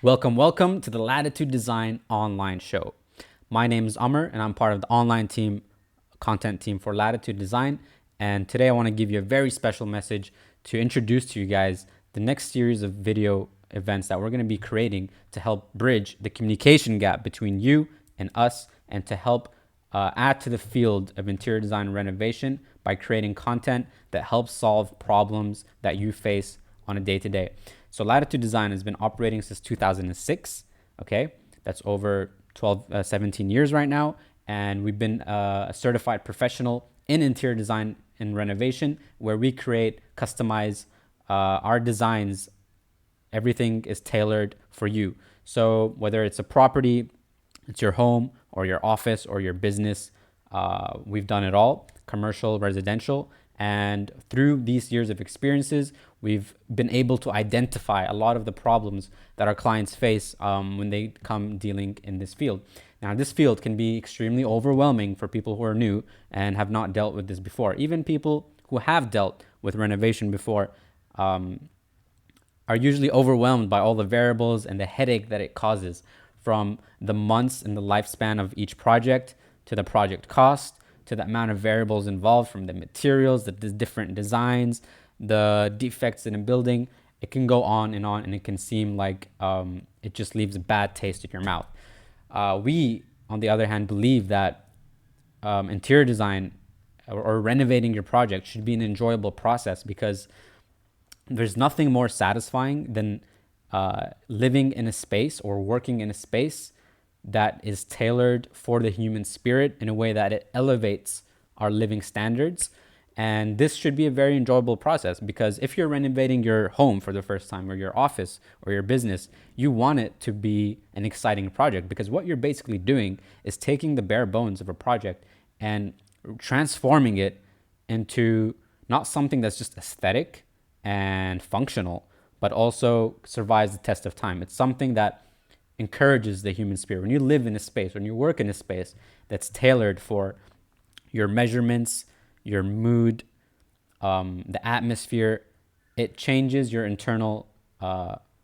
Welcome to the Latitude Design online show. My name is Amr and I'm part of the online content team for Latitude Design. And today I want to give you a very special message to introduce to you guys the next series of video events that we're going to be creating to help bridge the communication gap between you and us, and to help add to the field of interior design and renovation by creating content that helps solve problems that you face on a day-to-day. So Latitude Design has been operating since 2006. Okay, that's over 17 years right now. And we've been a certified professional in interior design and renovation, where we create, customize our designs. Everything is tailored for you. So whether it's a property, it's your home or your office or your business, we've done it all, commercial, residential. And through these years of experiences, we've been able to identify a lot of the problems that our clients face when they come dealing in this field. Now, this field can be extremely overwhelming for people who are new and have not dealt with this before. Even people who have dealt with renovation before are usually overwhelmed by all the variables and the headache that it causes, from the months and the lifespan of each project, to the project cost, to the amount of variables involved, from the materials, the different designs, the defects in a building. It can go on, and it can seem like it just leaves a bad taste in your mouth. We, on the other hand, believe that interior design or renovating your project should be an enjoyable process, because there's nothing more satisfying than living in a space or working in a space that is tailored for the human spirit in a way that it elevates our living standards. And this should be a very enjoyable process, because if you're renovating your home for the first time, or your office or your business, you want it to be an exciting project, because what you're basically doing is taking the bare bones of a project and transforming it into not something that's just aesthetic and functional, but also survives the test of time. It's something that encourages the human spirit. When you live in a space, when you work in a space that's tailored for your measurements, your mood, the atmosphere, it changes your internal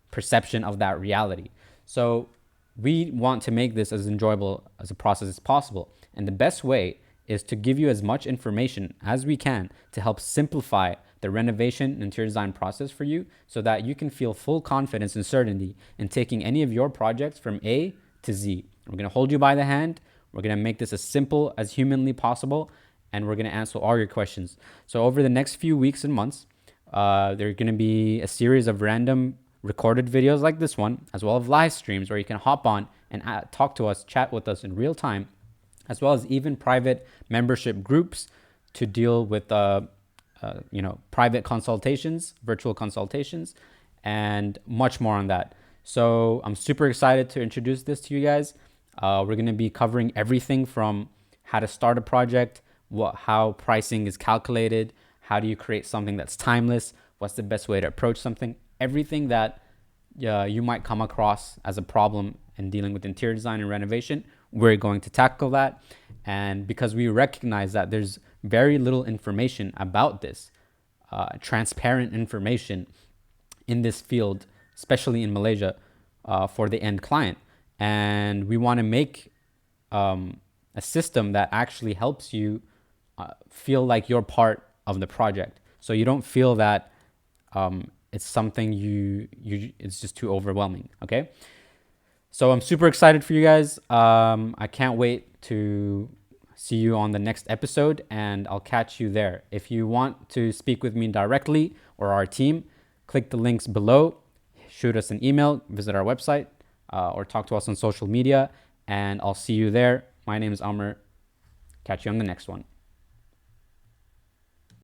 perception of that reality. So we want to make this as enjoyable as a process as possible. And the best way is to give you as much information as we can to help simplify the renovation and interior design process for you, so that you can feel full confidence and certainty in taking any of your projects from A to Z. We're going to hold you by the hand. We're going to make this as simple as humanly possible, and we're going to answer all your questions. So over the next few weeks and months, there are going to be a series of random recorded videos like this one, as well as live streams where you can hop on and talk to us, chat with us in real time, as well as even private membership groups to deal with private consultations, virtual consultations, and much more on that. So I'm super excited to introduce this to you guys. We're going to be covering everything from how to start a project, how pricing is calculated, how do you create something that's timeless, what's the best way to approach something, everything that you might come across as a problem in dealing with interior design and renovation. We're going to tackle that. And because we recognize that there's very little information about this, transparent information in this field, especially in Malaysia, for the end client. And we want to make a system that actually helps you feel like you're part of the project. So you don't feel that it's something it's just too overwhelming. Okay. So I'm super excited for you guys. I can't wait to see you on the next episode, and I'll catch you there. If you want to speak with me directly or our team, click the links below, shoot us an email, visit our website, or talk to us on social media, and I'll see you there. My name is Amr. Catch you on the next one.